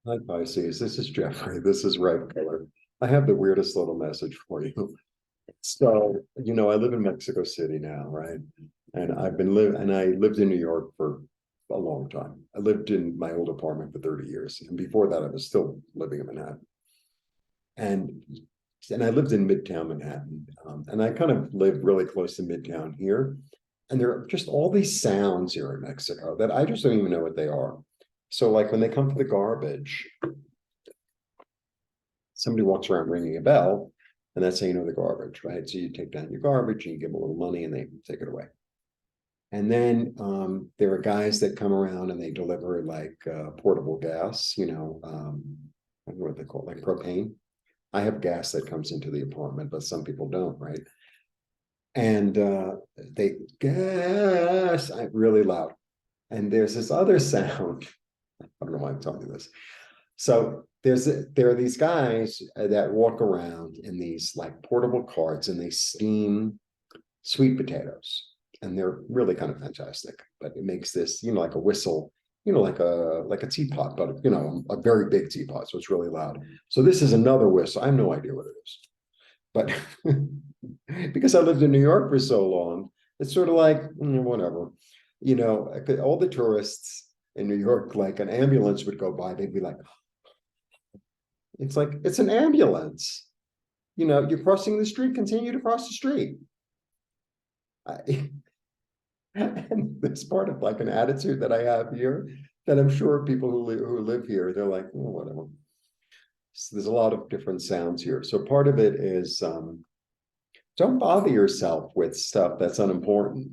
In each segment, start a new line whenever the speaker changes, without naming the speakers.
Hi, Pisces. This is Jeffrey. This is Ripecolor. I have the weirdest little message for you. So, I live in Mexico City now, right? And I lived in New York for a long time. I lived in my old apartment for 30 years. And before that, I was still living in Manhattan. And and I lived in Midtown Manhattan. And I kind of lived really close to Midtown here. And there are just all these sounds here in Mexico that I just don't even know what they are. So, like when they come to the garbage, somebody walks around ringing a bell, and that's how you know the garbage, right? So you take down your garbage and you give them a little money and they take it away. And then there are guys that come around and they deliver like portable gas, I don't know what they call it, like propane. I have gas that comes into the apartment, but some people don't, right? And they gas really loud. And there's this other sound. I don't know why I'm telling you this. So there are these guys that walk around in these like portable carts and they steam sweet potatoes. And they're really kind of fantastic. But it makes this, like a whistle, like a teapot, but a very big teapot. So it's really loud. So this is another whistle. I have no idea what it is. But because I lived in New York for so long, it's sort of like whatever. All the tourists in New York, like an ambulance would go by, they'd be like, it's like, it's an ambulance. You're crossing the street, continue to cross the street. And it's part of like an attitude that I have here that I'm sure people who live here, they're like, whatever. So there's a lot of different sounds here. So part of it is don't bother yourself with stuff that's unimportant,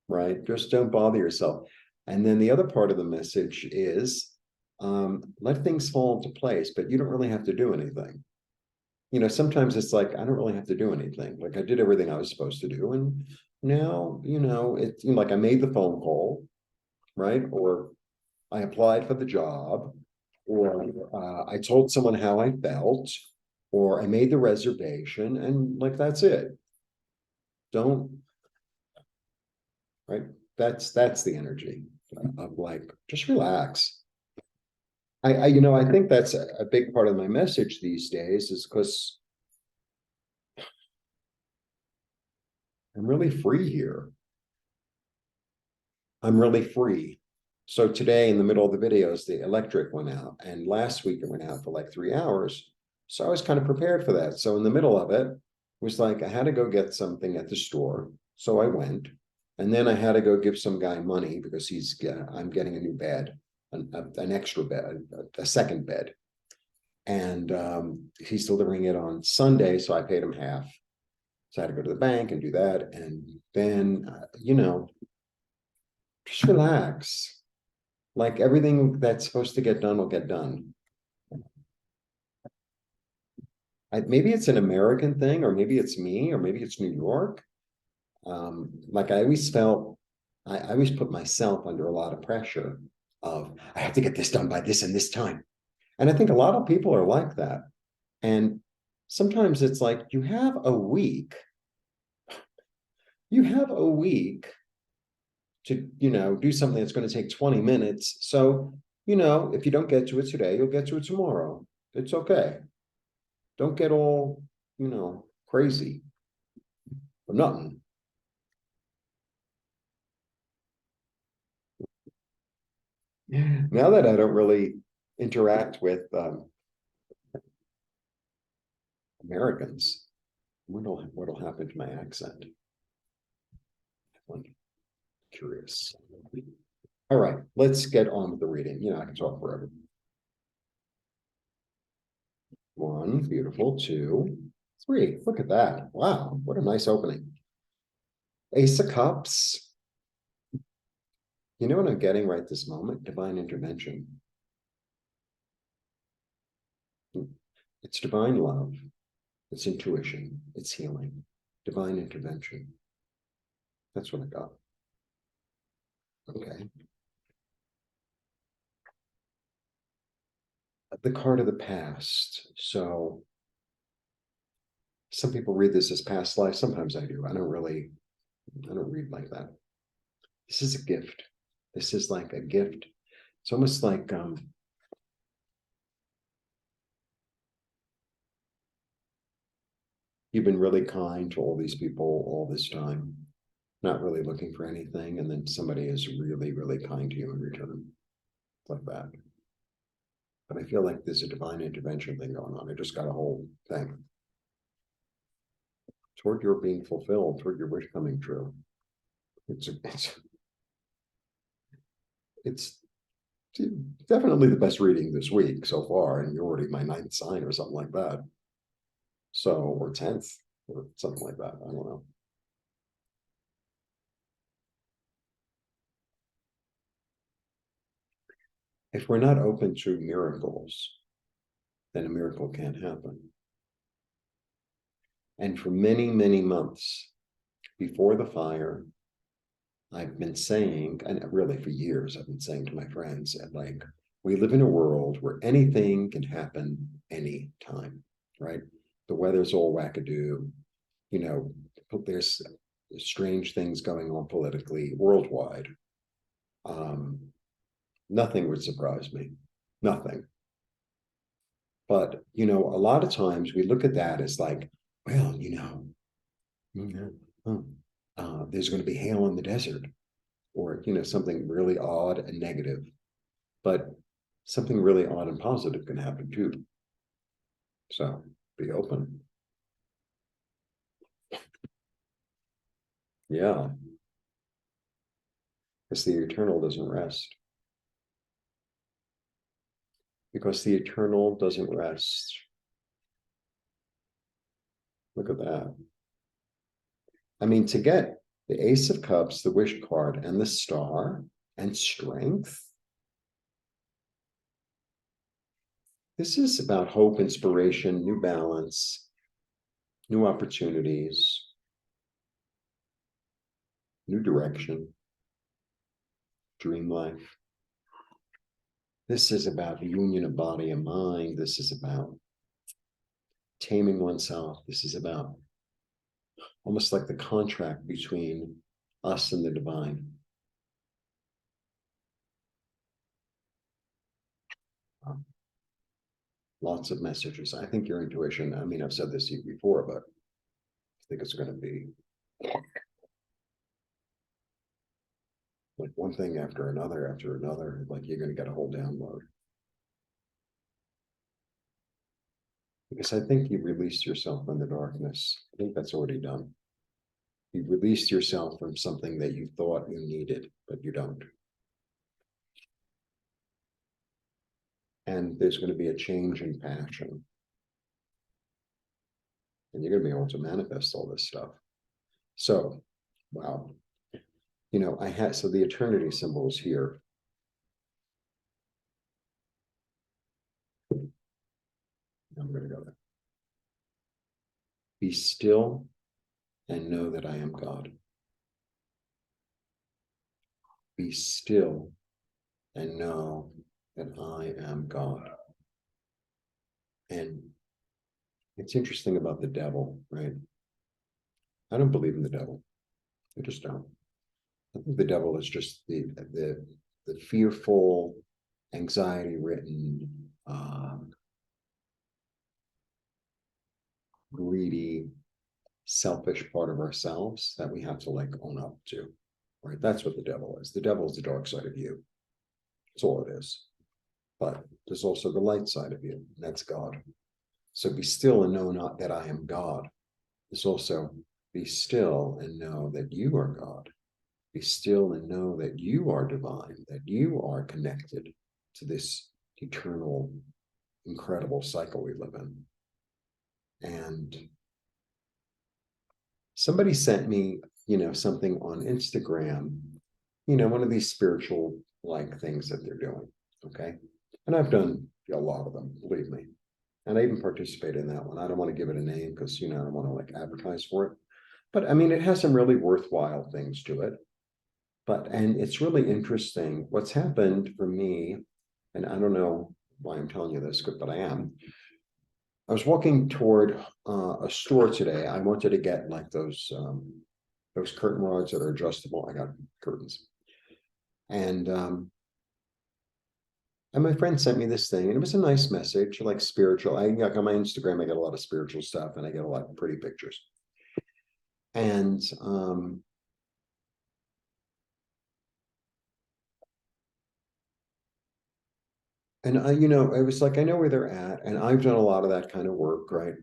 right? Just don't bother yourself. And then the other part of the message is let things fall into place, but you don't really have to do anything. Sometimes it's like, I don't really have to do anything. Like I did everything I was supposed to do. And now, it's like I made the phone call, right? Or I applied for the job, or I told someone how I felt, or I made the reservation, and like that's it. Don't, right? That's the energy of like, just relax. I think that's a big part of my message these days is because I'm really free here. I'm really free. So today in the middle of the videos, the electric went out, and last week it went out for like 3 hours. So I was kind of prepared for that. So in the middle of it was like, I had to go get something at the store. So I went, and then I had to go give some guy money because I'm getting a new bed, an extra bed, a second bed. And he's delivering it on Sunday. So I paid him half. So I had to go to the bank and do that. And then, just relax. Like everything that's supposed to get done will get done. Maybe it's an American thing, or maybe it's me, or maybe it's New York. Like I always put myself under a lot of pressure of, I have to get this done by this and this time. And I think a lot of people are like that. And sometimes it's like, you have a week to, do something that's going to take 20 minutes. So, if you don't get to it today, you'll get to it tomorrow. It's okay. Don't get all, crazy for nothing. Now that I don't really interact with Americans, what'll happen to my accent? I'm curious. All right, let's get on with the reading. I can talk forever. One, beautiful. Two, three. Look at that. Wow, what a nice opening. Ace of Cups. You know what I'm getting right this moment? Divine intervention. It's divine love. It's intuition. It's healing. Divine intervention. That's what I got. Okay. The card of the past. So some people read this as past life. Sometimes I do. I don't read like that. This is a gift. This is like a gift. It's almost like You've been really kind to all these people all this time, not really looking for anything, and then somebody is really, really kind to you in return, like that. But I feel like there's a divine intervention thing going on. I just got a whole thing toward your being fulfilled, toward your wish coming true. It's definitely the best reading this week so far, and you're already my 9th sign or something like that. So, or 10th, or something like that. I don't know. If we're not open to miracles, then a miracle can't happen. And for many, many months before the fire, I've been saying, and really for years, I've been saying to my friends, like, we live in a world where anything can happen anytime, right? The weather's all wackadoo, you know, there's strange things going on politically worldwide. Nothing would surprise me, nothing. But, you know, a lot of times we look at that as like, well, there's going to be hail in the desert, or, something really odd and negative. But something really odd and positive can happen too. So be open. Yeah. Because the eternal doesn't rest. Because the eternal doesn't rest. Look at that. I mean, to get the Ace of Cups, the Wish card, and the Star, and strength. This is about hope, inspiration, new balance, new opportunities, new direction, dream life. This is about the union of body and mind. This is about taming oneself. This is about almost like the contract between us and the divine. Lots of messages. I think your intuition, I mean, I've said this to you before, but I think it's going to be like one thing after another, like you're going to get a whole download. Because I think you released yourself from the darkness. I think that's already done. You released yourself from something that you thought you needed, but you don't. And there's going to be a change in passion. And you're going to be able to manifest all this stuff. So, wow. So the eternity symbol is here. I'm going to go there. Be still and know that I am God. Be still and know that I am God. And it's interesting about the devil, right? I don't believe in the devil. I just don't. I think the devil is just the fearful, anxiety-ridden, greedy, selfish part of ourselves that we have to like own up to, right? That's what the devil is. The devil is the dark side of you. That's all it is. But there's also the light side of you, and that's God. So be still and know not that I am God. It's also be still and know that you are God. Be still and know that you are divine, that you are connected to this eternal, incredible cycle we live in. And somebody sent me, something on Instagram, one of these spiritual like things that they're doing. Okay. And I've done a lot of them, believe me. And I even participated in that one. I don't want to give it a name because, I don't want to like advertise for it. But I mean, it has some really worthwhile things to it. And it's really interesting what's happened for me. And I don't know why I'm telling you this, but I am. I was walking toward a store today. I wanted to get like those curtain rods that are adjustable. I got curtains. And And my friend sent me this thing, and it was a nice message, like spiritual. Like on my Instagram, I get a lot of spiritual stuff, and I get a lot of pretty pictures. And you know, it was like I know where they're at, and I've done a lot of that kind of work, right?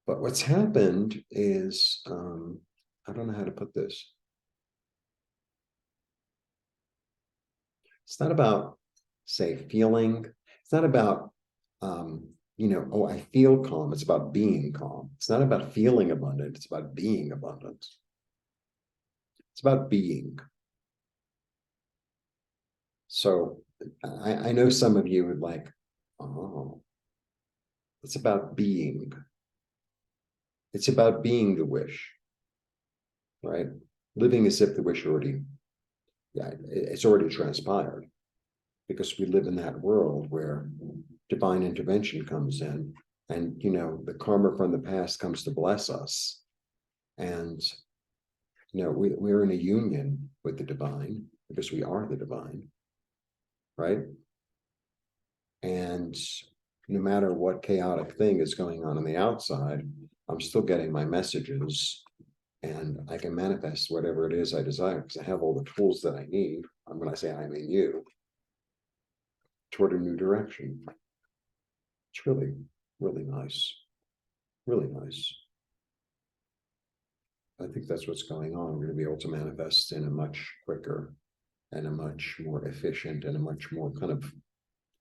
But what's happened is, I don't know how to put this. It's not about, say, feeling. It's not about, you know, oh, I feel calm. It's about being calm. It's not about feeling abundant. It's about being abundant. It's about being. So I know some of you would like, oh, it's about being. It's about being the wish, right? Living as if the wish already, yeah, it's already transpired, because we live in that world where divine intervention comes in, and you know, the karma from the past comes to bless us. And you know, we're in a union with the divine because we are the divine, right? And no matter what chaotic thing is going on the outside, I'm still getting my messages, and I can manifest whatever it is I desire because I have all the tools that I need. When I say I mean you, toward a new direction. It's really, really nice. Really nice. I think that's what's going on. We're going to be able to manifest in a much quicker and a much more efficient and a much more kind of,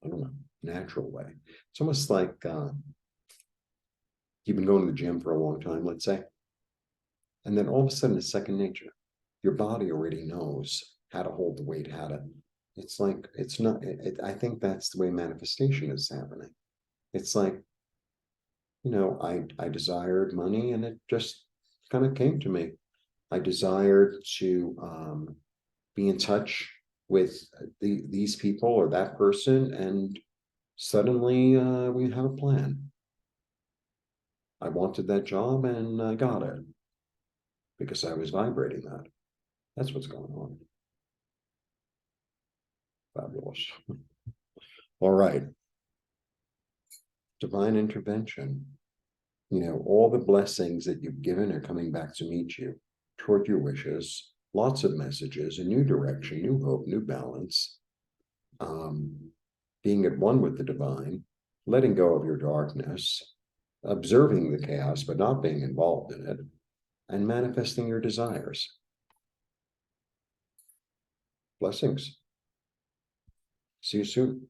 I don't know, natural way. It's almost like you've been going to the gym for a long time, let's say, and then all of a sudden it's second nature. Your body already knows how to hold the weight, how to, it's like, it's not, I think that's the way manifestation is happening. It's like, you know, I desired money and it just kind of came to me. I desired to be in touch with these people or that person, and suddenly we have a plan. I wanted that job and I got it because I was vibrating that. That's what's going on. Fabulous. All right. Divine intervention. You know, all the blessings that you've given are coming back to meet you toward your wishes. Lots of messages, a new direction, new hope, new balance. Being at one with the divine, letting go of your darkness, observing the chaos, but not being involved in it, and manifesting your desires. Blessings. See you soon.